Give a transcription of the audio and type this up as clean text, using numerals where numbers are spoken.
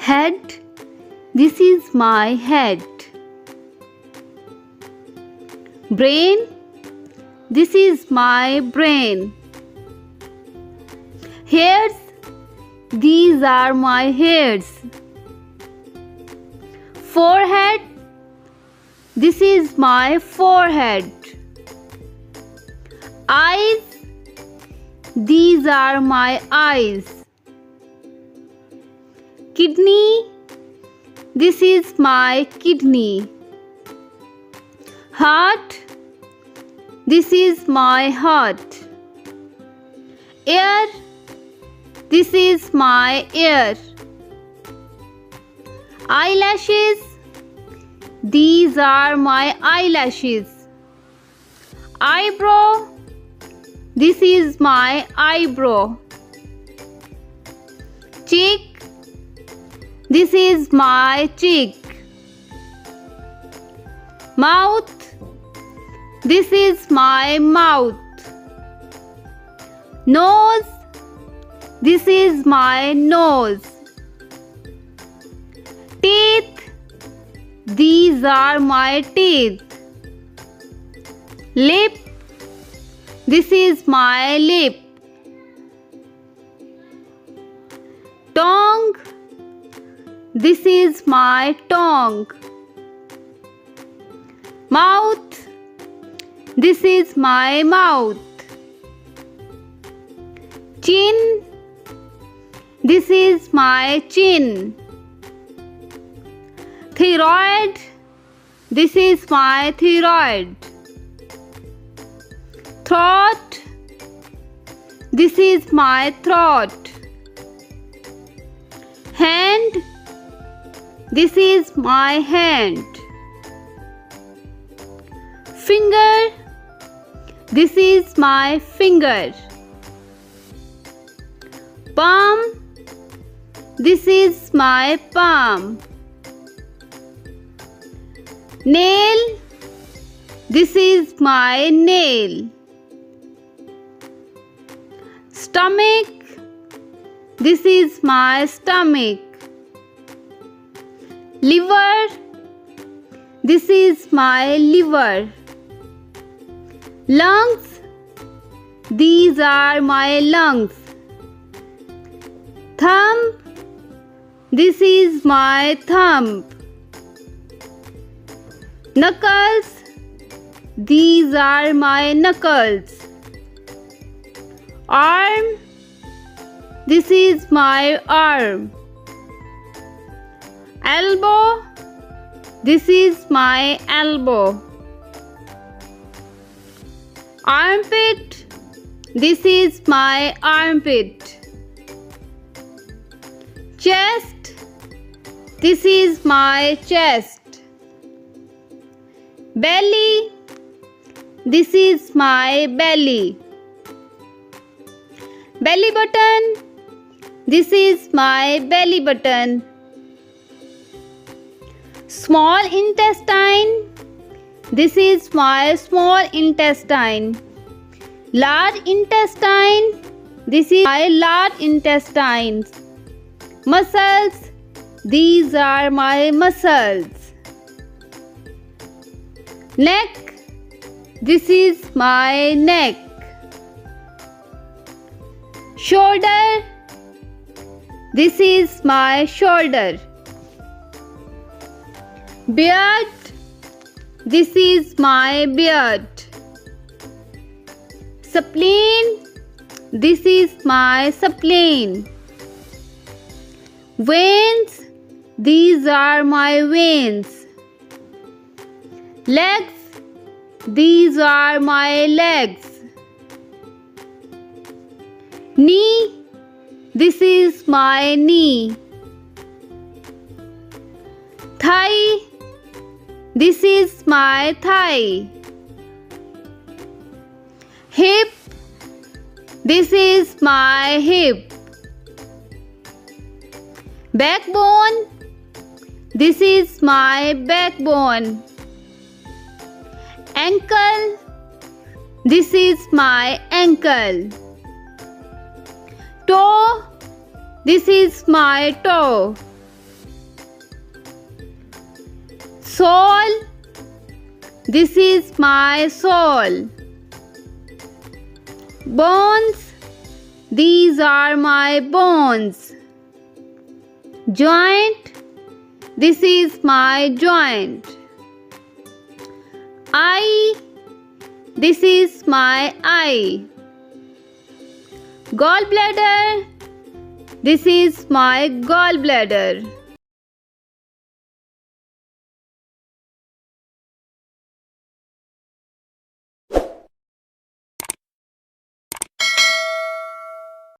Head, this is my head. Brain, this is my brain. Hairs, these are my hairs. Forehead, this is my forehead. Eyes, these are my eyes. Kidney, this is my kidney. Heart, this is my heart. Ear, this is my ear. Eyelashes, these are my eyelashes. Eyebrow, this is my eyebrow. Cheek, this is my cheek. Mouth, this is my mouth. Nose, this is my nose. Teeth, these are my teeth. Lip, this is my lip. Tongue, this is my tongue. Mouth, this is my mouth. Chin, this is my chin. Thyroid, this is my thyroid. Throat, this is my throat. Hand, this is my hand. Finger, this is my finger. Palm, this is my palm. Nail, this is my nail. Stomach, this is my stomach. Liver, this is my liver. Lungs, these are my lungs. Thumb, this is my thumb. Knuckles, these are my knuckles. Arm, this is my arm. Elbow, this is my elbow. Armpit, this is my armpit. Chest, this is my chest. Belly, this is my belly. Belly button, this is my belly button. Small intestine, this is my small intestine. Large intestine, this is my large intestine. Muscles, these are my muscles. Neck, this is my neck. Shoulder, this is my shoulder. Beard, this is my beard. Spleen, this is my spleen. Veins, these are my veins. Legs, these are my legs. Knee, this is my knee. Thigh, this is my thigh. Hip, this is my hip. Backbone, this is my backbone. Ankle, this is my ankle. Toe, this is my toe. Soul. This is my soul. Bones. These are my bones. Joint. This is my joint. Eye. This is my eye. Gallbladder. This is my gallbladder.